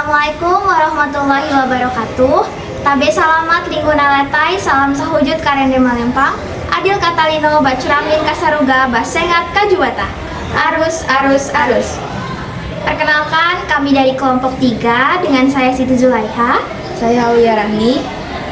Assalamualaikum warahmatullahi wabarakatuh. Tabe salamat lingguna letai, salam sahujud karende malempang. Adil katalino bacuramin kasaruga basengat kajuwata. Arus, arus, arus. Perkenalkan, kami dari kelompok 3 dengan saya Siti Zulaiha. Saya Aulia Rahmi.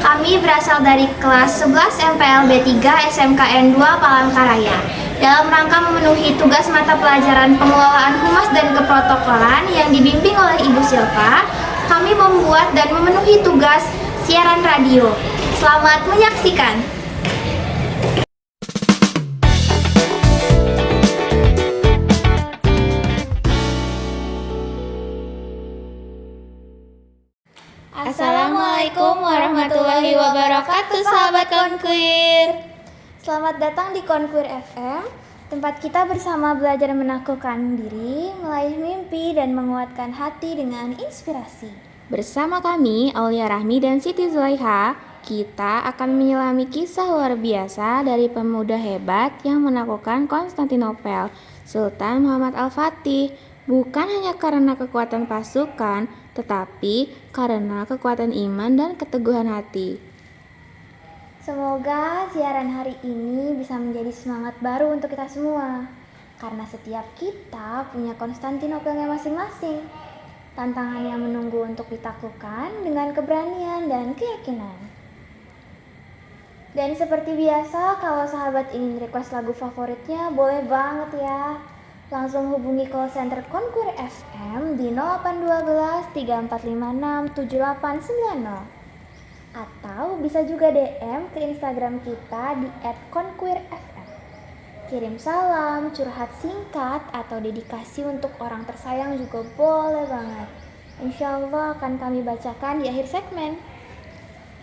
Kami berasal dari kelas 11 MPLB 3 SMKN 2 Palangkaraya. Dalam rangka memenuhi tugas mata pelajaran pengelolaan humas dan keprotokolan yang dibimbing oleh Ibu Silva, kami membuat dan memenuhi tugas siaran radio. Selamat menyaksikan. Assalamualaikum warahmatullahi wabarakatuh, sahabat Konquir. Selamat datang di Konquir FM, tempat kita bersama belajar menaklukkan diri, meraih mimpi, dan menguatkan hati dengan inspirasi. Bersama kami, Aulia Rahmi dan Siti Zulaiha, kita akan menyelami kisah luar biasa dari pemuda hebat yang menaklukkan Konstantinopel, Sultan Muhammad Al-Fatih. Bukan hanya karena kekuatan pasukan, tetapi karena kekuatan iman dan keteguhan hati. Semoga siaran hari ini bisa menjadi semangat baru untuk kita semua, karena setiap kita punya Konstantinopelnya masing-masing. Tantangan yang menunggu untuk ditaklukkan dengan keberanian dan keyakinan. Dan seperti biasa, kalau sahabat ingin request lagu favoritnya, boleh banget ya. Langsung hubungi call center Konquir FM di 0812 3456 7890. Atau bisa juga DM ke Instagram kita di @konquirfm. Kirim salam, curhat singkat, atau dedikasi untuk orang tersayang juga boleh banget. Insya Allah akan kami bacakan di akhir segmen.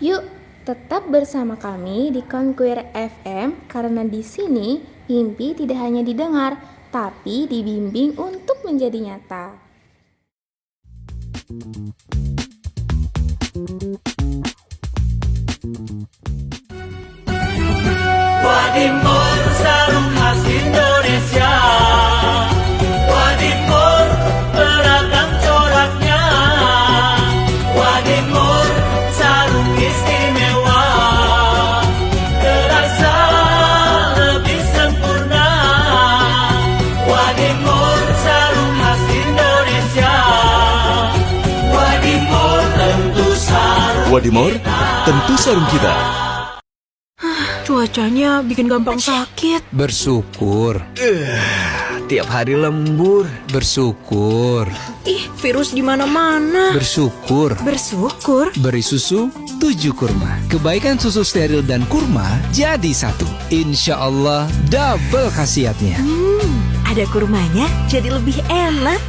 Yuk, tetap bersama kami di Konquir FM karena di sini mimpi tidak hanya didengar, tapi dibimbing untuk menjadi nyata. Wadimor sarung khas Indonesia, Wadimor beragam coraknya, Wadimor sarung istimewa, terasa lebih sempurna. Wadimor sarung khas Indonesia, Wadimor tentu sarung kita. Cuacanya bikin gampang sakit. Bersyukur. Tiap hari lembur. Bersyukur. Ih, virus di mana-mana. Bersyukur. Bersyukur. Beri susu 7 kurma. Kebaikan susu steril dan kurma jadi satu. Insya Allah double khasiatnya. Ada kurmanya jadi lebih enak.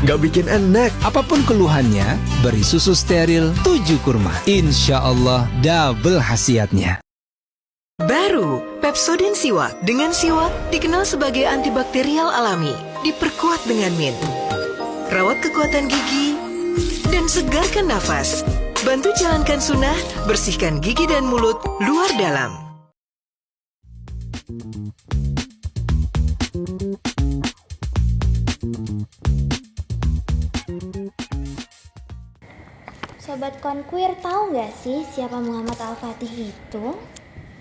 Gak bikin enak. Apapun keluhannya, beri susu steril 7 kurma. Insya Allah double khasiatnya. Baru, Pepsodent Siwak. Dengan siwak dikenal sebagai antibakterial alami. Diperkuat dengan mint. Rawat kekuatan gigi dan segarkan nafas. Bantu jalankan sunnah, bersihkan gigi dan mulut luar dalam. Sobat Konquir, tahu nggak sih siapa Muhammad Al-Fatih itu?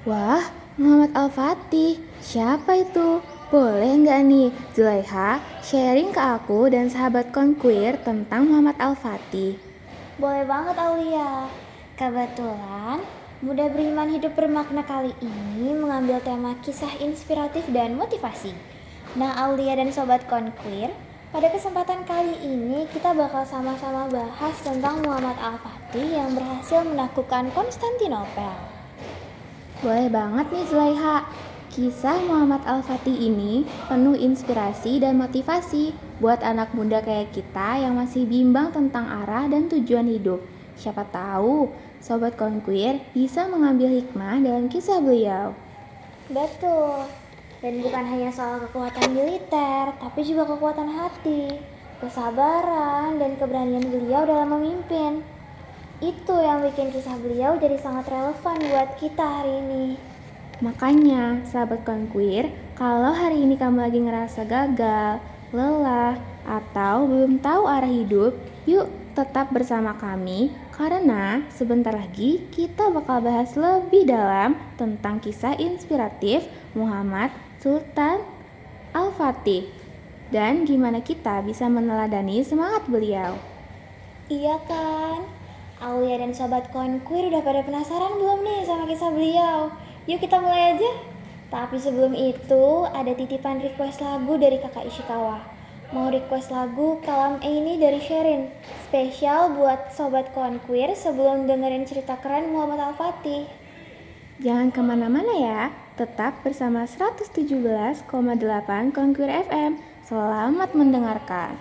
Wah, Muhammad Al-Fatih, siapa itu? Boleh nggak nih, Zulaiha, sharing ke aku dan sahabat Konquir tentang Muhammad Al-Fatih? Boleh banget Aulia. Kebetulan, Muda Beriman Hidup Bermakna kali ini mengambil tema kisah inspiratif dan motivasi. Nah Aulia dan Sobat Konquir, pada kesempatan kali ini kita bakal sama-sama bahas tentang Muhammad Al-Fatih yang berhasil menaklukkan Konstantinopel. Boleh banget nih Zulaiha. Kisah Muhammad Al-Fatih ini penuh inspirasi dan motivasi buat anak muda kayak kita yang masih bimbang tentang arah dan tujuan hidup. Siapa tahu Sobat Konquir bisa mengambil hikmah dalam kisah beliau. Betul. Dan bukan hanya soal kekuatan militer, tapi juga kekuatan hati, kesabaran, dan keberanian beliau dalam memimpin. Itu yang bikin kisah beliau jadi sangat relevan buat kita hari ini. Makanya, sahabat Konquir, kalau hari ini kamu lagi ngerasa gagal, lelah, atau belum tahu arah hidup, yuk tetap bersama kami karena sebentar lagi kita bakal bahas lebih dalam tentang kisah inspiratif Muhammad Sultan Al-Fatih dan gimana kita bisa meneladani semangat beliau. Iya kan? Aulia dan Sobat Konquer udah pada penasaran belum nih sama kisah beliau? Yuk kita mulai aja. Tapi sebelum itu ada titipan request lagu dari kakak Ishikawa. Mau request lagu Kalam Aini dari Sherin. Spesial buat Sobat Konquer sebelum dengerin cerita keren Muhammad Al-Fatih. Jangan kemana-mana ya, tetap bersama 117,8 Konquer FM. Selamat mendengarkan.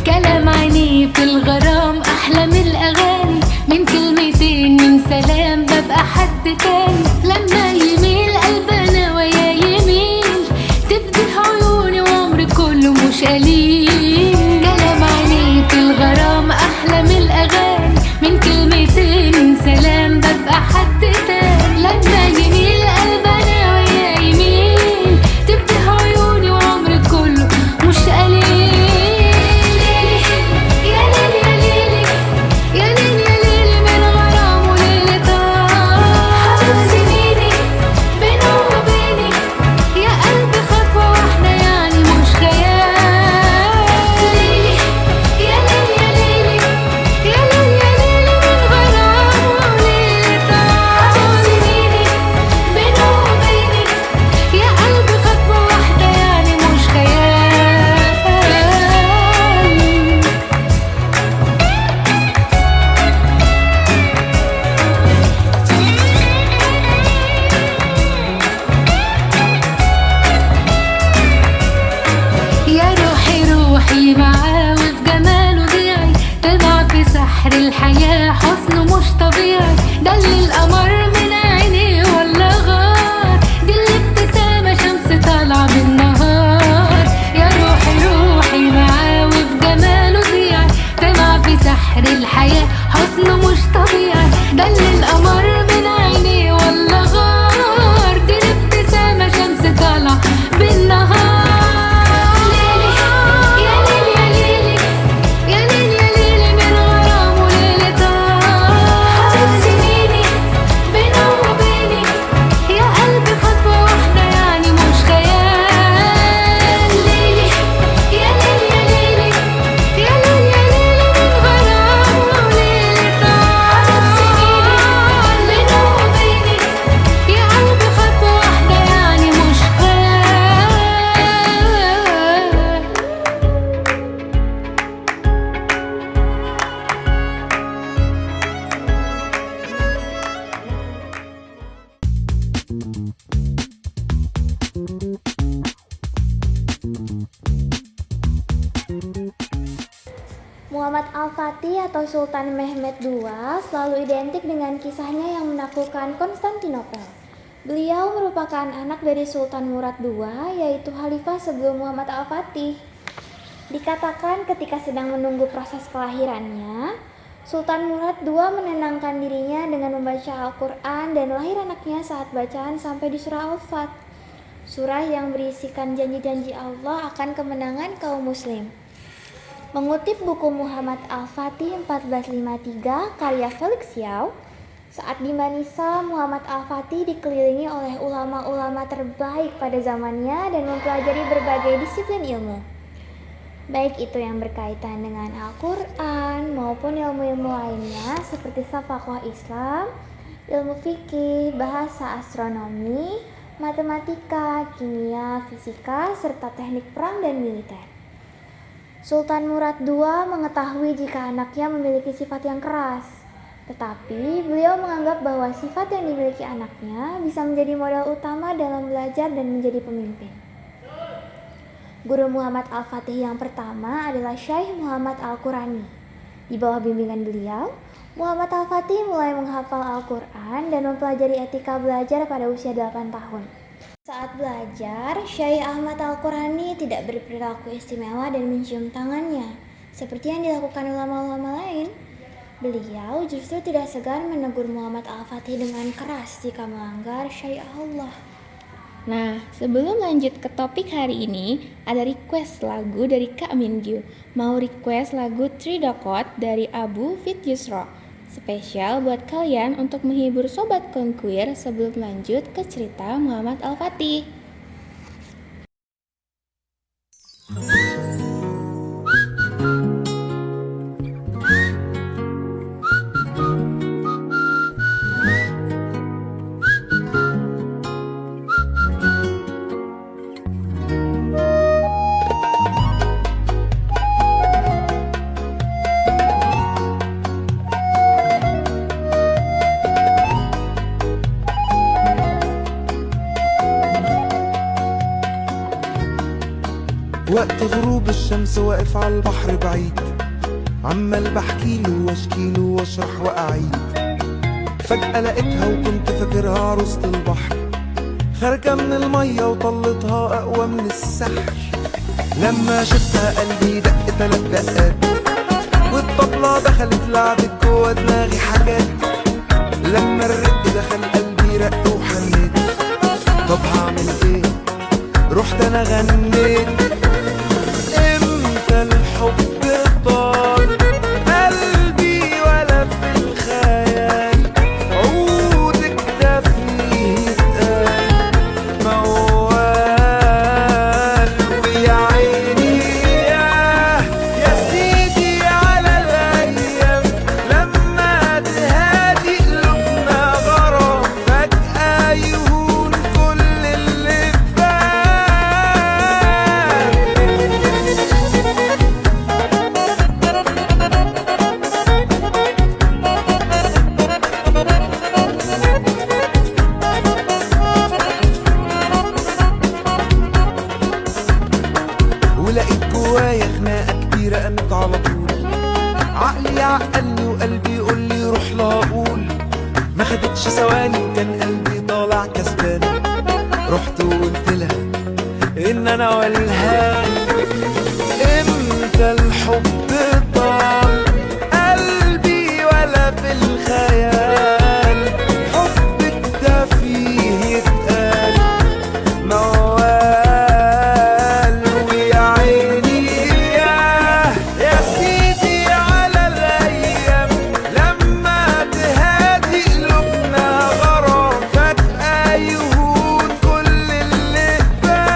كلام عيني في الغرام أحلى من الأغاني من كلمتين من سلام ببقى حد تاني لما يميل قلبنا ويا يميل تفتح عيوني وعمري كله مش قليل كلام عيني في الغرام أحلى من الأغاني من كلمتين من سلام ببقى حد تاني لما يميل قلبنا ويا يميل تفتح عيوني وعمري كله مش قليل الحياة حسنه مش طبيعي ده اللي القمر من عينيه ولا غار دي الابتسامة شمس طالعة بالنهار يا روحي روحي معاه وفي جماله ضيعي طمع في سحر الحياة حسنه مش طبيعي ده اللي القمر من عينيه ولا غار دي الابتسامة شمس طالعة بالنهار Muhammad Al-Fatih atau Sultan Mehmed II selalu identik dengan kisahnya yang menaklukkan Konstantinopel. Beliau merupakan anak dari Sultan Murad II, yaitu khalifah sebelum Muhammad Al-Fatih. Dikatakan ketika sedang menunggu proses kelahirannya, Sultan Murad II menenangkan dirinya dengan membaca Al-Quran dan lahir anaknya saat bacaan sampai di surah Al-Fat, surah yang berisikan janji-janji Allah akan kemenangan kaum muslim. Mengutip buku Muhammad Al-Fatih 1453 karya Felix Yao, saat di Manisa, Muhammad Al-Fatih dikelilingi oleh ulama-ulama terbaik pada zamannya dan mempelajari berbagai disiplin ilmu, baik itu yang berkaitan dengan Al-Quran maupun ilmu-ilmu lainnya seperti safaqah Islam, ilmu fikih, bahasa astronomi, matematika, kimia, fisika, serta teknik perang dan militer. Sultan Murad II mengetahui jika anaknya memiliki sifat yang keras, tetapi beliau menganggap bahwa sifat yang dimiliki anaknya bisa menjadi modal utama dalam belajar dan menjadi pemimpin. Guru Muhammad Al-Fatih yang pertama adalah Syekh Muhammad Al-Qurani. Di bawah bimbingan beliau, Muhammad Al-Fatih mulai menghafal Al-Quran dan mempelajari etika belajar pada usia 8 tahun. Saat belajar, Syekh Ahmad Al-Qurani tidak berperilaku istimewa dan mencium tangannya. seperti yang dilakukan ulama-ulama lain. Beliau justru tidak segan menegur Muhammad Al-Fatih dengan keras jika melanggar syariat Allah. Nah, sebelum lanjut ke topik hari ini, ada request lagu dari Kak Minggu. Mau request lagu Three Dakot dari Abu Fit Yusro. Spesial buat kalian untuk menghibur Sobat Konkuir sebelum lanjut ke cerita Muhammad Al-Fatih. وقت غروب الشمس واقف على البحر بعيد، عمال بحكيله واشكيله واشرح واعيد. فجأة لقيتها وكنت فاكرها عروسة البحر، خارجة من المية وطلتها أقوى من السحر. لما شفتها قلبي دق 3 دقات، والطبلة دخلت لعبت جوا دماغي حاجات. لما الرق دخل قلبي رق وحنيت، طب هعمل ايه؟ رحت انا غنيت. امتى الحب طال قلبي ولا في الخيال، عودك ده فيه اتقال موال. ويا عيني يا سيدي على الايام، لما تهادي قلوبنا غرام، فجأة يهون كل اللي ولقيت جوايا خناقة كبيرة قامت على طول. عقلي عقلني وقلبي يقول لي روح لا اقول. ما خدتش ثواني وكان قلبي طالع كسبان. رحت وقلت لها ان انا والهان. امتى الحب طال قلبي ولا في الخيال، حبك ده فيه يتقال موال. ويا عيني يا سيدي على الايام، لما تهادي قلوبنا غرام، فجأة يهون كل اللي فات.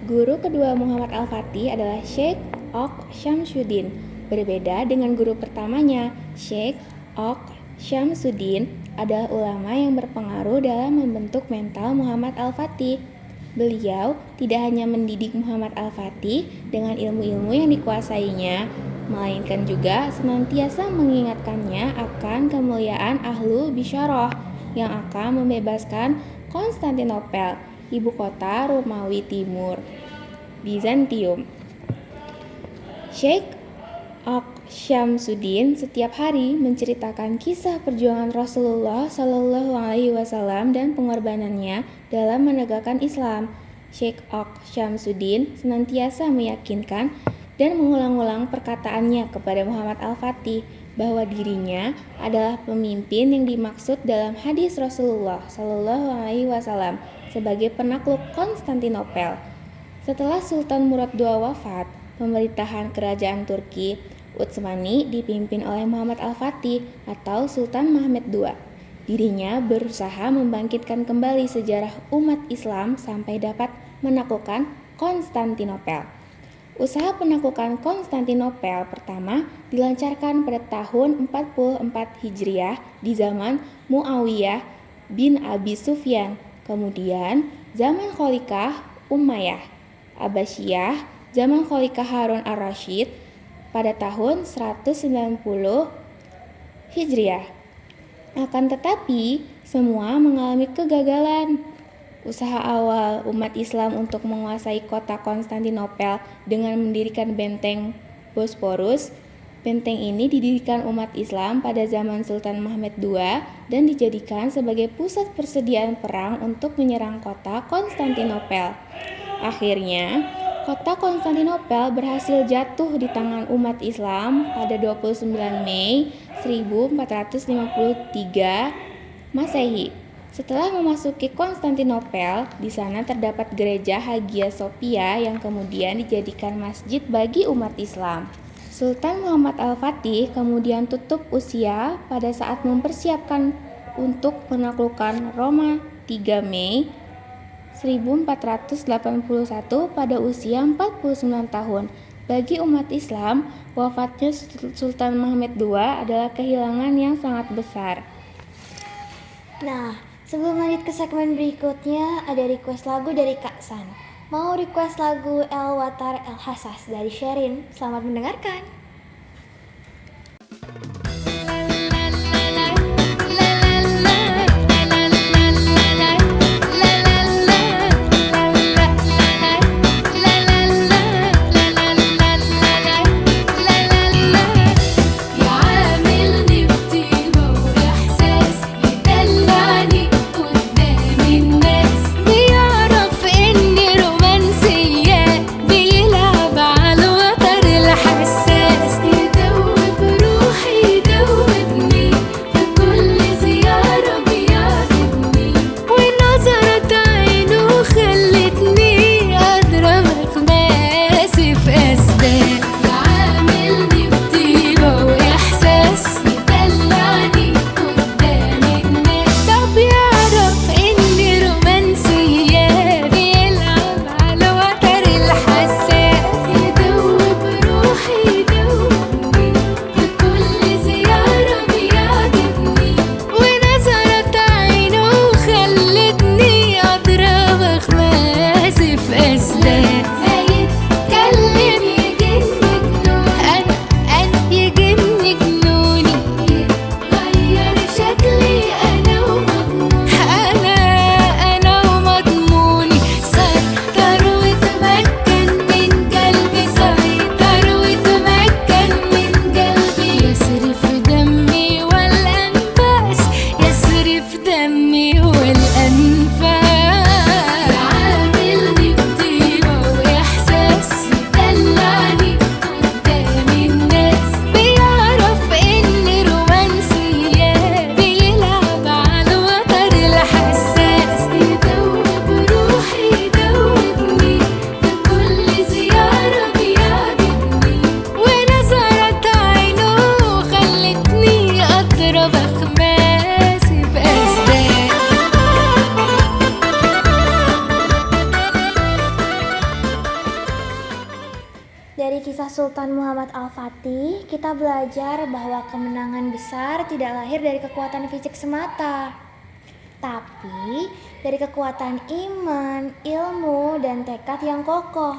Guru kedua Muhammad Al-Fatih adalah Sheikh Ok Syamsuddin. Berbeda dengan guru pertamanya, Sheikh Ok Syamsuddin adalah ulama yang berpengaruh dalam membentuk mental Muhammad Al-Fatih. Beliau tidak hanya mendidik Muhammad Al-Fatih dengan ilmu-ilmu yang dikuasainya, melainkan juga senantiasa mengingatkannya akan kemuliaan Ahlu Bisyarah yang akan membebaskan Konstantinopel, ibu kota Romawi Timur, Bizantium. Sheikh Ok Syamsuddin setiap hari menceritakan kisah perjuangan Rasulullah Shallallahu Alaihi Wasallam dan pengorbanannya dalam menegakkan Islam. Sheikh Ok Syamsuddin senantiasa meyakinkan dan mengulang-ulang perkataannya kepada Muhammad Al-Fatih bahwa dirinya adalah pemimpin yang dimaksud dalam hadis Rasulullah Shallallahu Alaihi Wasallam sebagai penakluk Konstantinopel. Setelah Sultan Murad II wafat, pemerintahan kerajaan Turki Utsmani dipimpin oleh Muhammad Al-Fatih atau Sultan Mehmed II. Dirinya berusaha membangkitkan kembali sejarah umat Islam sampai dapat menaklukkan Konstantinopel. Usaha penaklukan Konstantinopel pertama dilancarkan pada tahun 44 Hijriah di zaman Muawiyah bin Abi Sufyan. Kemudian zaman Khalifah Umayyah Abbasiyah, zaman Khalifah Harun ar-Rasyid pada tahun 190 Hijriah. Akan tetapi, semua mengalami kegagalan. Usaha awal umat Islam untuk menguasai kota Konstantinopel dengan mendirikan benteng Bosporus. Benteng ini didirikan umat Islam pada zaman Sultan Mehmed II dan dijadikan sebagai pusat persediaan perang untuk menyerang kota Konstantinopel. Akhirnya, kota Konstantinopel berhasil jatuh di tangan umat Islam pada 29 Mei 1453 Masehi. Setelah memasuki Konstantinopel, di sana terdapat gereja Hagia Sophia yang kemudian dijadikan masjid bagi umat Islam. Sultan Muhammad Al-Fatih kemudian tutup usia pada saat mempersiapkan untuk menaklukkan Roma 3 Mei 1481 pada usia 49 tahun. Bagi umat Islam, wafatnya Sultan Mehmed II adalah kehilangan yang sangat besar. Nah, sebelum lanjut ke segmen berikutnya, ada request lagu dari Kak San. Mau request lagu El Watar El Hassas dari Sherin. Selamat mendengarkan. Dari kisah Sultan Muhammad Al-Fatih, kita belajar bahwa kemenangan besar tidak lahir dari kekuatan fisik semata, tapi dari kekuatan iman, ilmu, dan tekad yang kokoh.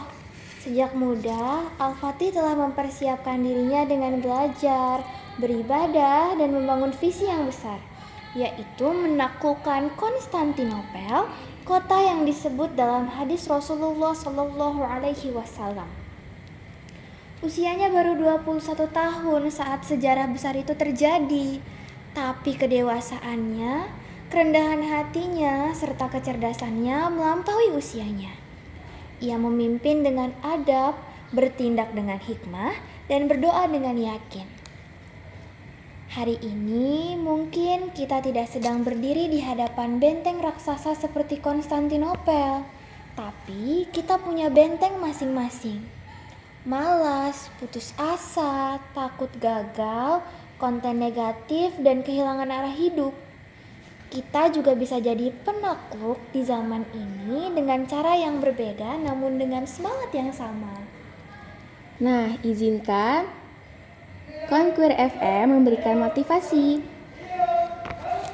Sejak muda, Al-Fatih telah mempersiapkan dirinya dengan belajar, beribadah, dan membangun visi yang besar, yaitu menaklukkan Konstantinopel, kota yang disebut dalam hadis Rasulullah SAW. Usianya baru 21 tahun saat sejarah besar itu terjadi, tapi kedewasaannya, kerendahan hatinya, serta kecerdasannya melampaui usianya. Ia memimpin dengan adab, bertindak dengan hikmah, dan berdoa dengan yakin. Hari ini mungkin kita tidak sedang berdiri di hadapan benteng raksasa seperti Konstantinopel, tapi kita punya benteng masing-masing. Malas, putus asa, takut gagal, konten negatif, dan kehilangan arah hidup. Kita juga bisa jadi penakluk di zaman ini dengan cara yang berbeda namun dengan semangat yang sama. Nah, izinkan Conquer FM memberikan motivasi.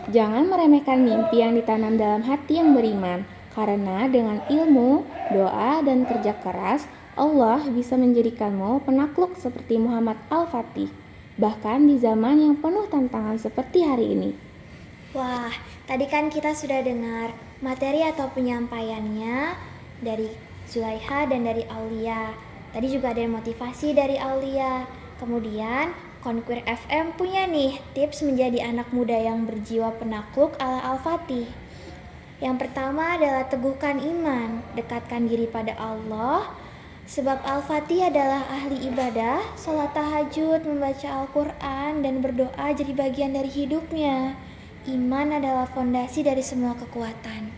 Jangan meremehkan mimpi yang ditanam dalam hati yang beriman, karena dengan ilmu, doa, dan kerja keras, Allah bisa menjadikanmu penakluk seperti Muhammad Al-Fatih, bahkan di zaman yang penuh tantangan seperti hari ini. Wah, tadi kan kita sudah dengar materi atau penyampaiannya dari Zulaiha dan dari Aulia. Tadi juga ada motivasi dari Aulia. Kemudian Konquer FM punya nih tips menjadi anak muda yang berjiwa penakluk ala Al-Fatih. Yang pertama adalah teguhkan iman, dekatkan diri pada Allah. Sebab Al-Fatih adalah ahli ibadah, sholat tahajud, membaca Al-Quran, dan berdoa jadi bagian dari hidupnya. Iman adalah fondasi dari semua kekuatan.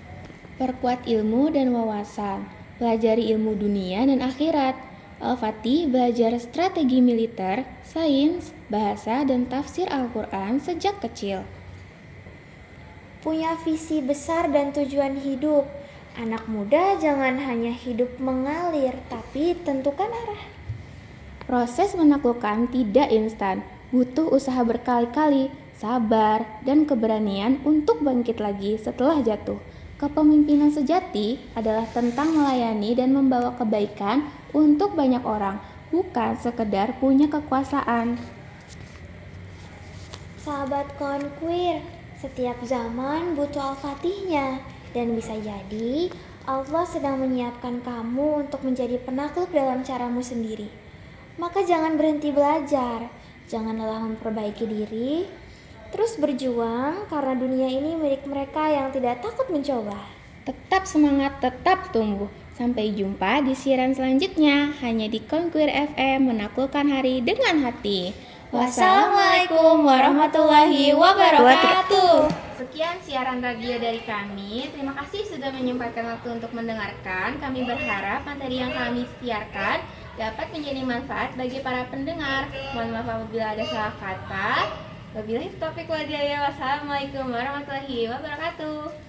Perkuat ilmu dan wawasan, pelajari ilmu dunia dan akhirat. Al-Fatih belajar strategi militer, sains, bahasa, dan tafsir Al-Quran sejak kecil. Punya visi besar dan tujuan hidup. Anak muda jangan hanya hidup mengalir, tapi tentukan arah. Proses menaklukkan tidak instan, butuh usaha berkali-kali, sabar, dan keberanian untuk bangkit lagi setelah jatuh. Kepemimpinan sejati adalah tentang melayani dan membawa kebaikan untuk banyak orang, bukan sekedar punya kekuasaan. Sahabat Konquer, setiap zaman butuh Al-Fatihnya, dan bisa jadi Allah sedang menyiapkan kamu untuk menjadi penakluk dalam caramu sendiri. Maka jangan berhenti belajar, jangan lelah memperbaiki diri, terus berjuang karena dunia ini milik mereka yang tidak takut mencoba. Tetap semangat, tetap tumbuh. Sampai jumpa di siaran selanjutnya hanya di Konquer FM, menaklukkan hari dengan hati. Wassalamualaikum warahmatullahi wabarakatuh. Sekian siaran radio dari kami. Terima kasih sudah menyempatkan waktu untuk mendengarkan. Kami berharap materi yang kami siarkan dapat menjadi manfaat bagi para pendengar. Mohon maaf apabila ada salah kata. Wabillahi taufiq wal hidayah. Wassalamualaikum warahmatullahi wabarakatuh.